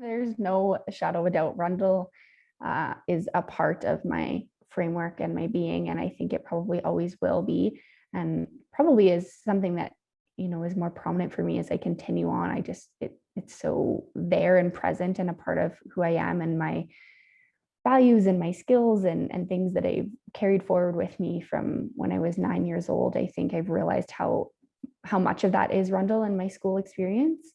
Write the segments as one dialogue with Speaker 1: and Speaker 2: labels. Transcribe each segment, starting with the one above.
Speaker 1: There's no shadow of a doubt. Rundle is a part of my framework and my being, and I think it probably always will be, and probably is something that is more prominent for me as I continue on. It's so there and present and a part of who I am and my values and my skills and things that I've carried forward with me from when I was 9 years old. I think I've realized how much of that is Rundle in my school experience.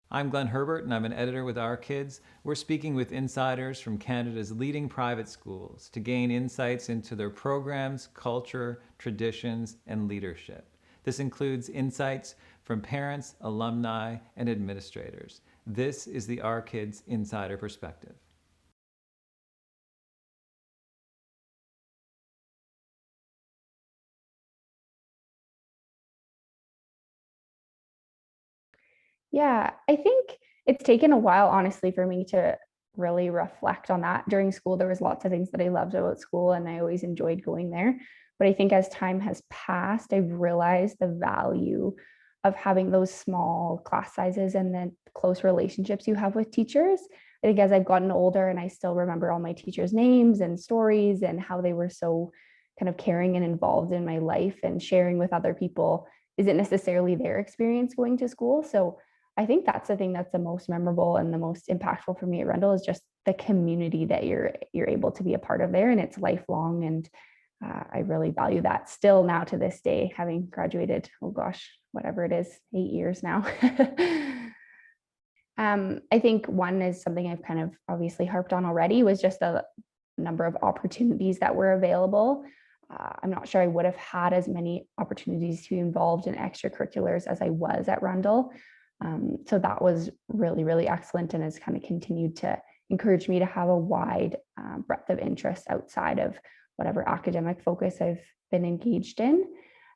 Speaker 2: I'm Glenn Herbert, and I'm an editor with Our Kids. We're speaking with insiders from Canada's leading private schools to gain insights into their programs, culture, traditions, and leadership. This includes insights from parents, alumni, and administrators. This is the Our Kids Insider Perspective.
Speaker 1: Yeah, I think it's taken a while, honestly, for me to really reflect on that. During school, there was lots of things that I loved about school, and I always enjoyed going there. But I think as time has passed, I've realized the value of having those small class sizes and then close relationships you have with teachers. I think as I've gotten older and I still remember all my teachers' names and stories and how they were so kind of caring and involved in my life and sharing with other people isn't necessarily their experience going to school. So I think that's the thing that's the most memorable and the most impactful for me at Rundle is just the community that you're able to be a part of there, and it's lifelong. And I really value that still now to this day, having graduated. Oh gosh, whatever it is, 8 years now. I think one is something I've kind of obviously harped on already was just the number of opportunities that were available. I'm not sure I would have had as many opportunities to be involved in extracurriculars as I was at Rundle. So that was really, really excellent and has kind of continued to encourage me to have a wide breadth of interest outside of whatever academic focus I've been engaged in.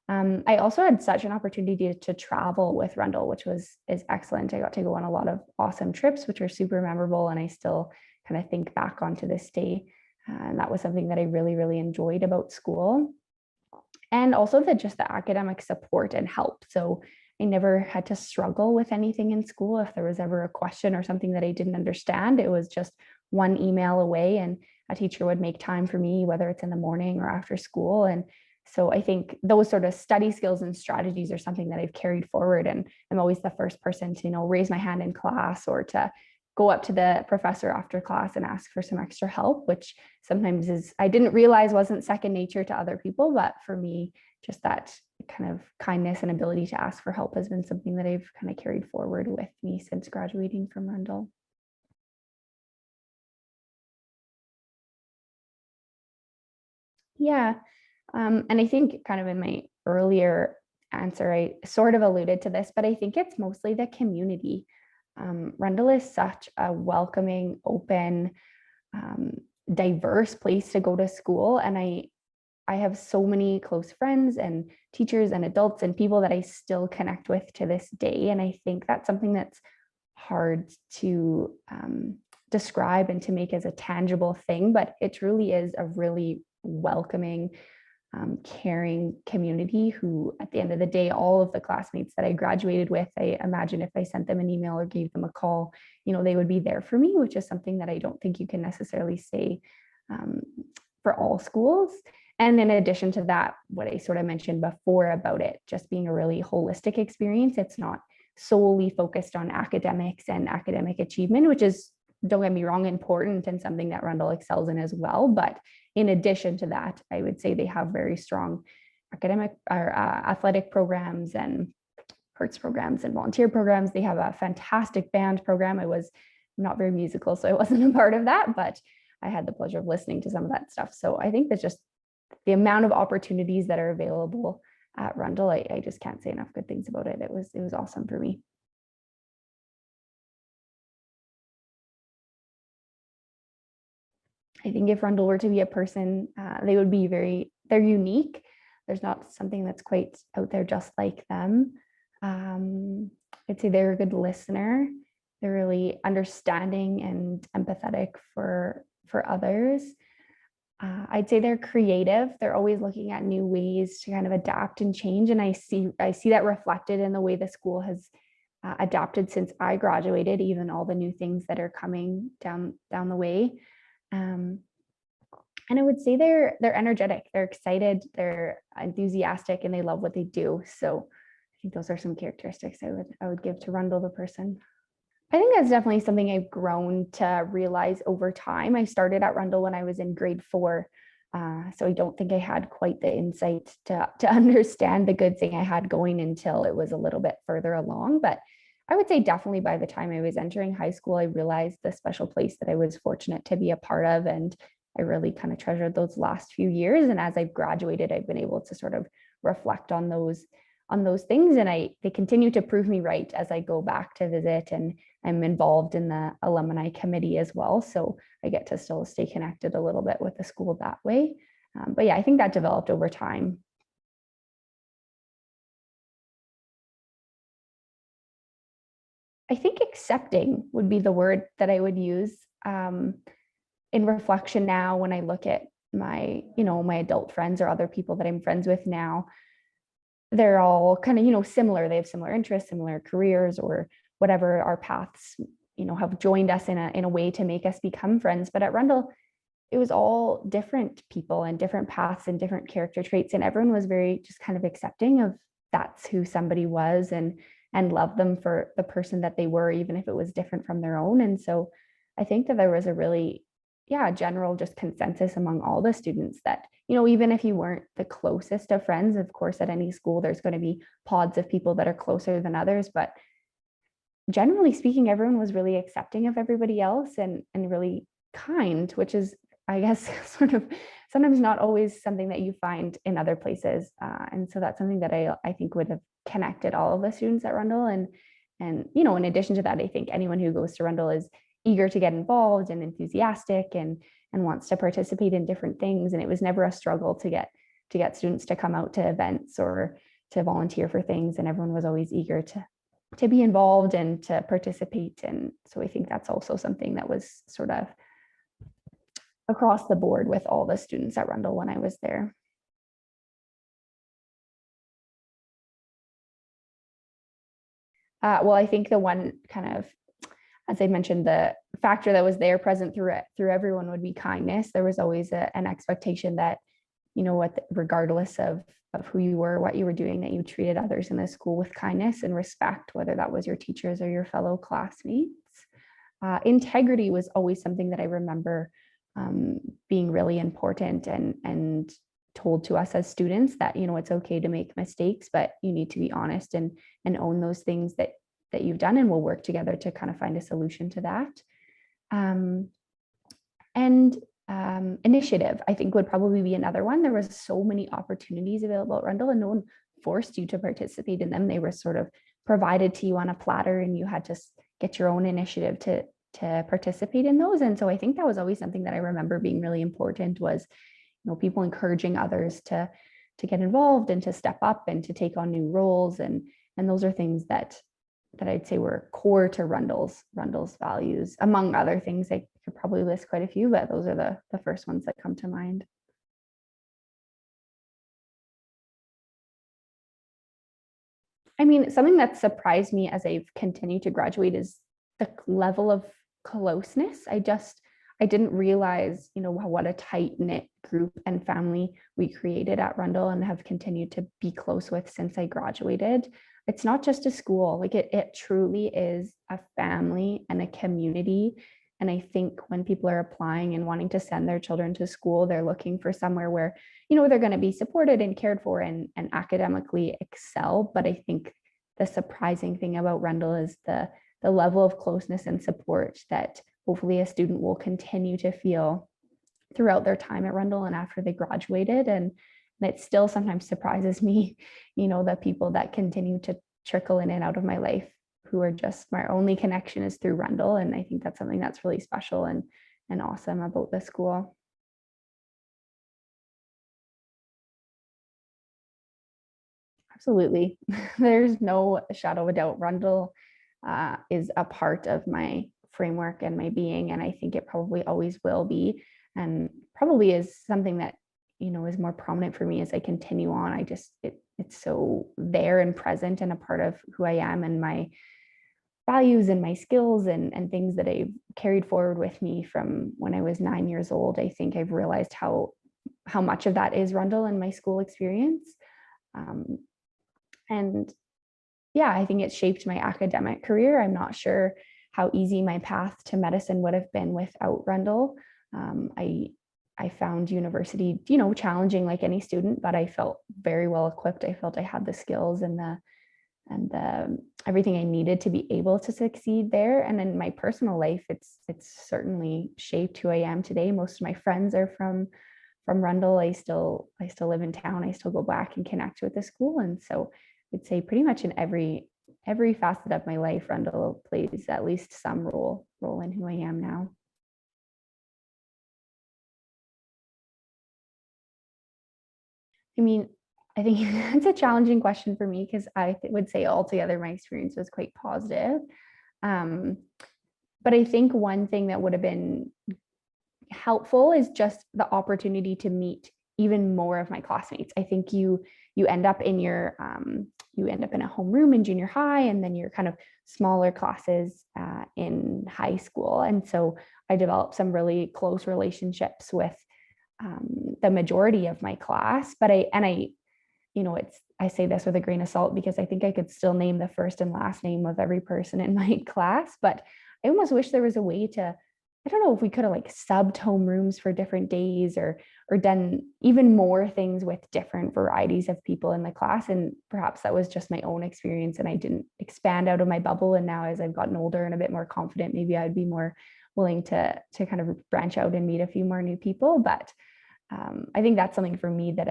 Speaker 1: I also had such an opportunity to travel with Rundle, which is excellent. I got to go on a lot of awesome trips, which are super memorable, and I still kind of think back on to this day. And that was something that I really, really enjoyed about school. And also just the academic support and help. So I never had to struggle with anything in school. If there was ever a question or something that I didn't understand, it was just one email away and a teacher would make time for me, whether it's in the morning or after school. And so I think those sort of study skills and strategies are something that I've carried forward. And I'm always the first person to, raise my hand in class or to go up to the professor after class and ask for some extra help, which sometimes I didn't realize wasn't second nature to other people, but for me, just that kind of kindness and ability to ask for help has been something that I've kind of carried forward with me since graduating from Rundle. Yeah. And I think kind of in my earlier answer, I sort of alluded to this, but I think it's mostly the community. Rundle is such a welcoming, open, diverse place to go to school. And I have so many close friends and teachers and adults and people that I still connect with to this day. And I think that's something that's hard to describe and to make as a tangible thing, but it truly is a really welcoming, caring community who, at the end of the day, all of the classmates that I graduated with, I imagine if I sent them an email or gave them a call, they would be there for me, which is something that I don't think you can necessarily say for all schools. And in addition to that, what I sort of mentioned before about it just being a really holistic experience, it's not solely focused on academics and academic achievement, which is, don't get me wrong, important and something that Rundle excels in as well. But in addition to that, I would say they have very strong academic or athletic programs and arts programs and volunteer programs. They have a fantastic band program. I was not very musical, so I wasn't a part of that, but I had the pleasure of listening to some of that stuff. So I think that's just the amount of opportunities that are available at Rundle. I just can't say enough good things about it. It was awesome for me. I think if Rundle were to be a person, they would be they're unique. There's not something that's quite out there just like them. I'd say they're a good listener. They're really understanding and empathetic for others. I'd say they're creative. They're always looking at new ways to kind of adapt and change. And I see that reflected in the way the school has adapted since I graduated, even all the new things that are coming down the way. And I would say they're energetic, they're excited, they're enthusiastic, and they love what they do. So I think those are some characteristics I would give to Rundle the person. I think that's definitely something I've grown to realize over time. I started at Rundle when I was in grade 4. So I don't think I had quite the insight to understand the good thing I had going until it was a little bit further along. But I would say definitely by the time I was entering high school, I realized the special place that I was fortunate to be a part of. And I really kind of treasured those last few years. And as I've graduated, I've been able to sort of reflect on those things. And they continue to prove me right as I go back to visit, and I'm involved in the alumni committee as well. So I get to still stay connected a little bit with the school that way. But yeah, I think that developed over time. I think accepting would be the word that I would use. In reflection now, when I look at my adult friends or other people that I'm friends with now, they're all kind of, similar. They have similar interests, similar careers, or whatever. Our paths, have joined us in a way to make us become friends. But at Rundle, it was all different people and different paths and different character traits. And everyone was very just kind of accepting of that's who somebody was, and loved them for the person that they were, even if it was different from their own. And so I think that there was a really, general just consensus among all the students that, even if you weren't the closest of friends, of course, at any school, there's going to be pods of people that are closer than others. But generally speaking, everyone was really accepting of everybody else, and really kind, which is, I guess, sort of sometimes not always something that you find in other places. And so that's something that I think would have connected all of the students at Rundle. And in addition to that, I think anyone who goes to Rundle is eager to get involved and enthusiastic, and wants to participate in different things. And it was never a struggle to get students to come out to events or to volunteer for things. And everyone was always eager to be involved and to participate. And so I think that's also something that was sort of across the board with all the students at Rundle when I was there. Well, I think the one kind of, as I mentioned, the factor that was there present through everyone would be kindness. There was always an expectation that, regardless of who you were, what you were doing, that you treated others in the school with kindness and respect, whether that was your teachers or your fellow classmates. Integrity was always something that I remember being really important, and told to us as students that, it's okay to make mistakes, but you need to be honest and own those things that you've done, and we'll work together to kind of find a solution to that. Initiative, I think, would probably be another one. There was so many opportunities available at Rundle, and no one forced you to participate in them. They were sort of provided to you on a platter, and you had to get your own initiative to participate in those. And so I think that was always something that I remember being really important, was, people encouraging others to get involved and to step up and to take on new roles. And those are things that I'd say were core to Rundle's values, among other things. I could probably list quite a few, but those are the first ones that come to mind. I mean, something that surprised me as I've continued to graduate is the level of closeness. I didn't realize, what a tight-knit group and family we created at Rundle, and have continued to be close with since I graduated. It's not just a school, like it truly is a family and a community. And I think when people are applying and wanting to send their children to school, they're looking for somewhere where, they're going to be supported and cared for, and academically excel. But I think the surprising thing about Rundle is the level of closeness and support that hopefully a student will continue to feel throughout their time at Rundle and after they graduated. And it still sometimes surprises me, the people that continue to trickle in and out of my life, who are just, my only connection is through Rundle. And I think that's something that's really special and awesome about the school. Absolutely. There's no shadow of a doubt. Rundle is a part of my framework and my being, and I think it probably always will be. and probably is something that, is more prominent for me as I continue on. It's so there and present and a part of who I am and my values and my skills and things that I've carried forward with me from when I was 9 years old. I think I've realized how much of that is Rundle and my school experience. And yeah, I think it shaped my academic career. I'm not sure how easy my path to medicine would have been without Rundle. I found university, challenging like any student, but I felt very well equipped. I felt I had the skills and the everything I needed to be able to succeed there. And in my personal life, it's certainly shaped who I am today. Most of my friends are from Rundle. I still live in town. I still go back and connect with the school. And so I'd say pretty much in every facet of my life, Rundle plays at least some role in who I am now. I mean, I think it's a challenging question for me because I would say altogether my experience was quite positive. But I think one thing that would have been helpful is just the opportunity to meet even more of my classmates. I think you end up in your you end up in a homeroom in junior high, and then you're kind of smaller classes in high school. And so I developed some really close relationships with the majority of my class. But I say this with a grain of salt because I think I could still name the first and last name of every person in my class. But I almost wish there was a way to, I don't know if we could have like subbed homerooms for different days or done even more things with different varieties of people in the class. And perhaps that was just my own experience and I didn't expand out of my bubble. And now as I've gotten older and a bit more confident, maybe I'd be more willing to kind of branch out and meet a few more new people. But I think that's something for me that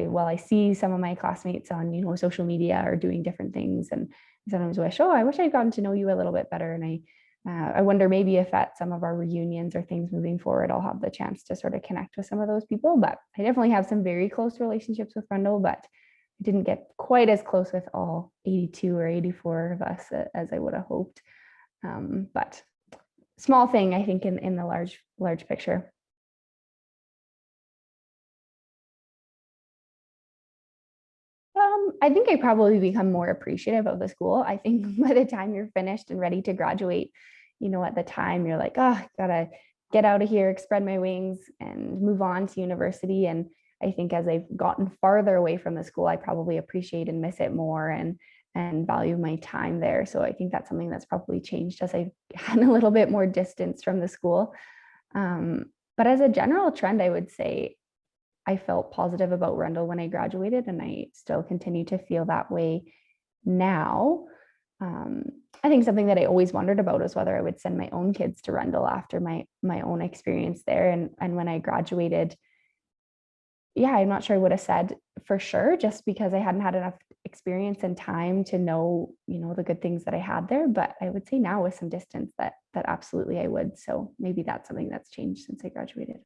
Speaker 1: while I see some of my classmates on, social media are doing different things, and I sometimes wish, I wish I'd gotten to know you a little bit better. And I wonder maybe if at some of our reunions or things moving forward, I'll have the chance to sort of connect with some of those people. But I definitely have some very close relationships with Rundle, but I didn't get quite as close with all 82 or 84 of us as I would have hoped. But small thing, I think, in the large picture. I think I probably become more appreciative of the school. I think by the time you're finished and ready to graduate, at the time you're like, gotta get out of here, spread my wings and move on to university. And I think as I've gotten farther away from the school, I probably appreciate and miss it more and value my time there. So I think that's something that's probably changed as I've had a little bit more distance from the school. But as a general trend, I would say I felt positive about Rundle when I graduated, and I still continue to feel that way now. I think something that I always wondered about was whether I would send my own kids to Rundle after my own experience there. And when I graduated, I'm not sure I would have said for sure, just because I hadn't had enough experience and time to know, the good things that I had there. But I would say now with some distance that absolutely I would. So maybe that's something that's changed since I graduated.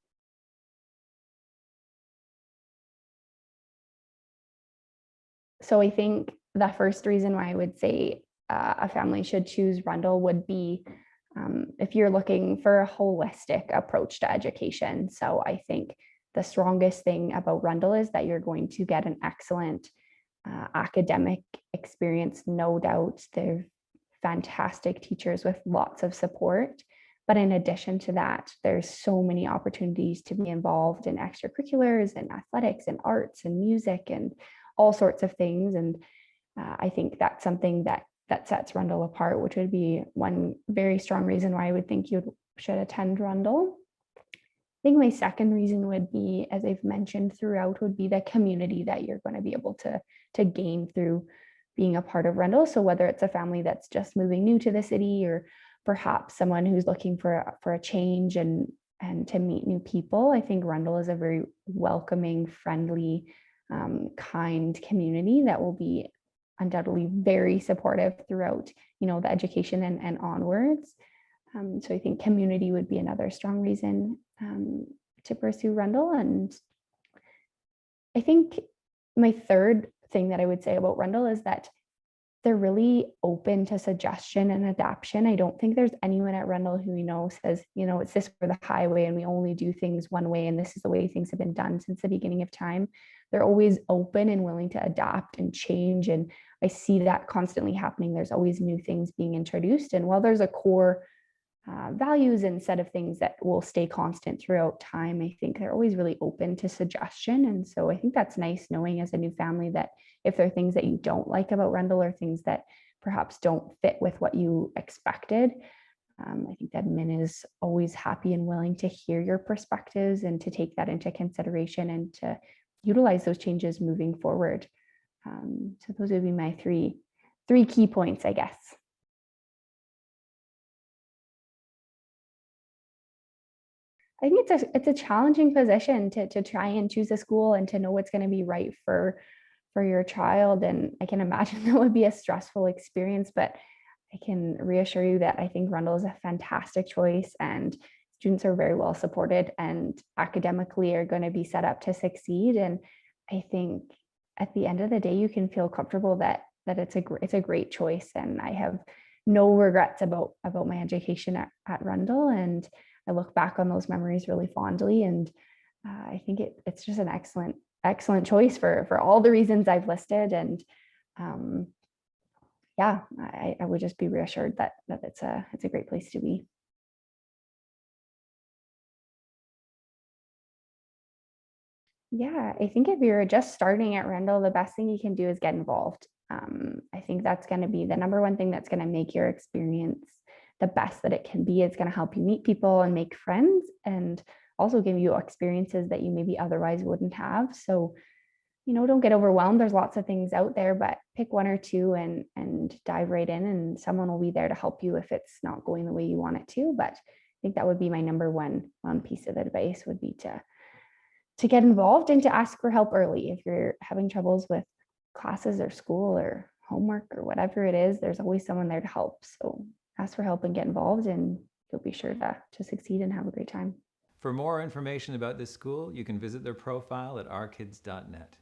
Speaker 1: So I think the first reason why I would say a family should choose Rundle would be if you're looking for a holistic approach to education. So I think the strongest thing about Rundle is that you're going to get an excellent academic experience, no doubt. They're fantastic teachers with lots of support. But in addition to that, there's so many opportunities to be involved in extracurriculars and athletics and arts and music and all sorts of things. And I think that's something that sets Rundle apart, which would be one very strong reason why I would think you should attend Rundle. I think my second reason would be, as I've mentioned throughout, would be the community that you're going to be able to gain through being a part of Rundle. So whether it's a family that's just moving new to the city, or perhaps someone who's looking for a change and to meet new people, I think Rundle is a very welcoming, friendly, kind community that will be undoubtedly very supportive throughout, the education and onwards. So I think community would be another strong reason to pursue Rundle. And I think my third thing that I would say about Rundle is that they're really open to suggestion and adaptation. I don't think there's anyone at Rundle who, says, it's this for the highway and we only do things one way and this is the way things have been done since the beginning of time. They're always open and willing to adapt and change. And I see that constantly happening. There's always new things being introduced. And while there's a core values and set of things that will stay constant throughout time, I think they're always really open to suggestion. And so I think that's nice knowing as a new family that if there are things that you don't like about Rundle or things that perhaps don't fit with what you expected, I think that admin is always happy and willing to hear your perspectives and to take that into consideration and to utilize those changes moving forward. So those would be my three key points, I guess. I think it's a challenging position to try and choose a school and to know what's going to be right for your child. And I can imagine that would be a stressful experience, but I can reassure you that I think Rundle is a fantastic choice and students are very well supported and academically are going to be set up to succeed. And I think at the end of the day, you can feel comfortable that it's a great choice. And I have no regrets about my education at Rundle. And I look back on those memories really fondly. And I think it's just an excellent choice for all the reasons I've listed. And yeah, I would just be reassured that it's a great place to be. Yeah, I think if you're just starting at Rundle, the best thing you can do is get involved. I think that's going to be the number one thing that's going to make your experience the best that it can be. It's going to help you meet people and make friends and also give you experiences that you maybe otherwise wouldn't have. So, don't get overwhelmed. There's lots of things out there, but pick one or two and dive right in, and someone will be there to help you if it's not going the way you want it to. But I think that would be my number one piece of advice would be to get involved and to ask for help early. If you're having troubles with classes or school or homework or whatever it is, there's always someone there to help. So ask for help and get involved, and you'll be sure to succeed and have a great time.
Speaker 2: For more information about this school, you can visit their profile at ourkids.net.